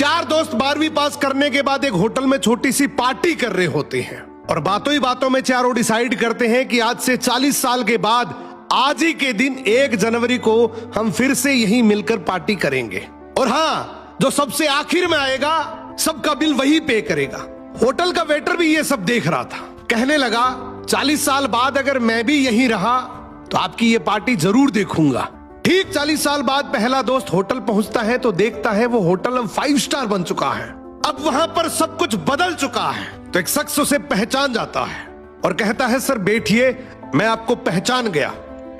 चार दोस्त 12वीं पास करने के बाद एक होटल में छोटी सी पार्टी कर रहे होते हैं और बातों ही बातों में चारों डिसाइड करते हैं कि आज से 40 साल के बाद आज ही के दिन 1 जनवरी को हम फिर से यहीं मिलकर पार्टी करेंगे। और हाँ, जो सबसे आखिर में आएगा सबका बिल वही पे करेगा। होटल का वेटर भी ये सब देख रहा था, कहने लगा 40 साल बाद अगर मैं भी यहीं रहा तो आपकी ये पार्टी जरूर देखूंगा। ठीक 40 साल बाद पहला दोस्त होटल पहुंचता है तो देखता है वो होटल अब 5 स्टार बन चुका है। अब वहां पर सब कुछ बदल चुका है। तो एक शख्स उसे पहचान जाता है और कहता है सर बैठिए, मैं आपको पहचान गया,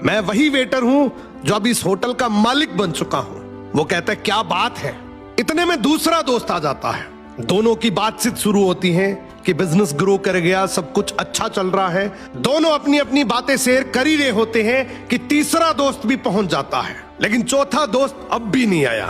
मैं वही वेटर हूं जो अब इस होटल का मालिक बन चुका हूं। वो कहता है क्या बात है। इतने में दूसरा दोस्त आ जाता है, दोनों की बातचीत शुरू होती है कि बिजनेस ग्रो कर गया, सब कुछ अच्छा चल रहा है। दोनों अपनी अपनी बातें शेयर कर ही रहे होते हैं कि तीसरा दोस्त भी पहुंच जाता है, लेकिन चौथा दोस्त अब भी नहीं आया।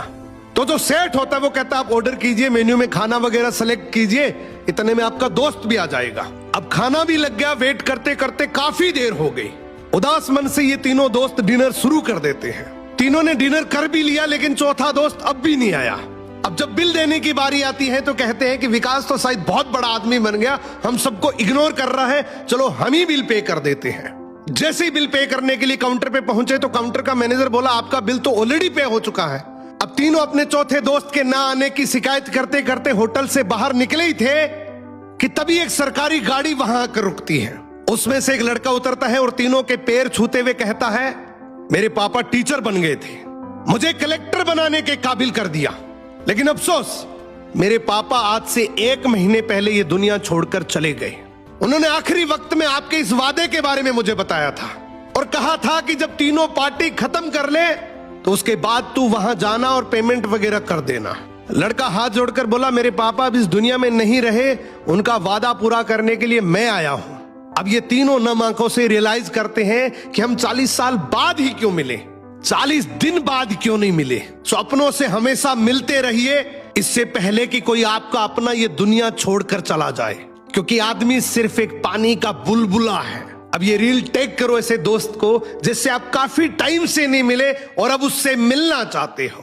तो जो सेठ होता है वो कहता है आप ऑर्डर कीजिए, मेन्यू में खाना वगैरह सेलेक्ट कीजिए, इतने में आपका दोस्त भी आ जाएगा। अब खाना भी लग गया, वेट करते करते काफी देर हो गई। उदास मन से ये तीनों दोस्त डिनर शुरू कर देते हैं। तीनों ने डिनर कर भी लिया लेकिन चौथा दोस्त अब भी नहीं आया। अब जब बिल देने की बारी आती है तो कहते हैं कि विकास तो शायद बहुत बड़ा आदमी बन गया, हम सबको इग्नोर कर रहा है, चलो हम ही बिल पे कर देते हैं। जैसे ही बिल पे करने के लिए काउंटर पे पहुंचे तो काउंटर का मैनेजर बोला आपका बिल तो ऑलरेडी पे हो चुका है। अब तीनों अपने चौथे दोस्त के ना आने की शिकायत करते करते होटल से बाहर निकले ही थे कि तभी एक सरकारी गाड़ी वहां आकर रुकती है। उसमें से एक लड़का उतरता है और तीनों के पैर छूते हुए कहता है मेरे पापा टीचर बन गए थे, मुझे कलेक्टर बनाने के काबिल कर दिया, लेकिन अफसोस मेरे पापा आज से 1 महीने पहले ये दुनिया छोड़कर चले गए। उन्होंने आखिरी वक्त में आपके इस वादे के बारे में मुझे बताया था और कहा था कि जब तीनों पार्टी खत्म कर ले तो उसके बाद तू वहां जाना और पेमेंट वगैरह कर देना। लड़का हाथ जोड़कर बोला मेरे पापा अब इस दुनिया में नहीं रहे, उनका वादा पूरा करने के लिए मैं आया हूं। अब ये तीनों नम आंखों से रियलाइज करते हैं कि हम 40 साल बाद ही क्यों मिले, 40 दिन बाद क्यों नहीं मिले। सपनों से हमेशा मिलते रहिए, इससे पहले कि कोई आपका अपना ये दुनिया छोड़कर चला जाए, क्योंकि आदमी सिर्फ एक पानी का बुलबुला है। अब ये रील टेक करो ऐसे दोस्त को जिससे आप काफी टाइम से नहीं मिले और अब उससे मिलना चाहते हो।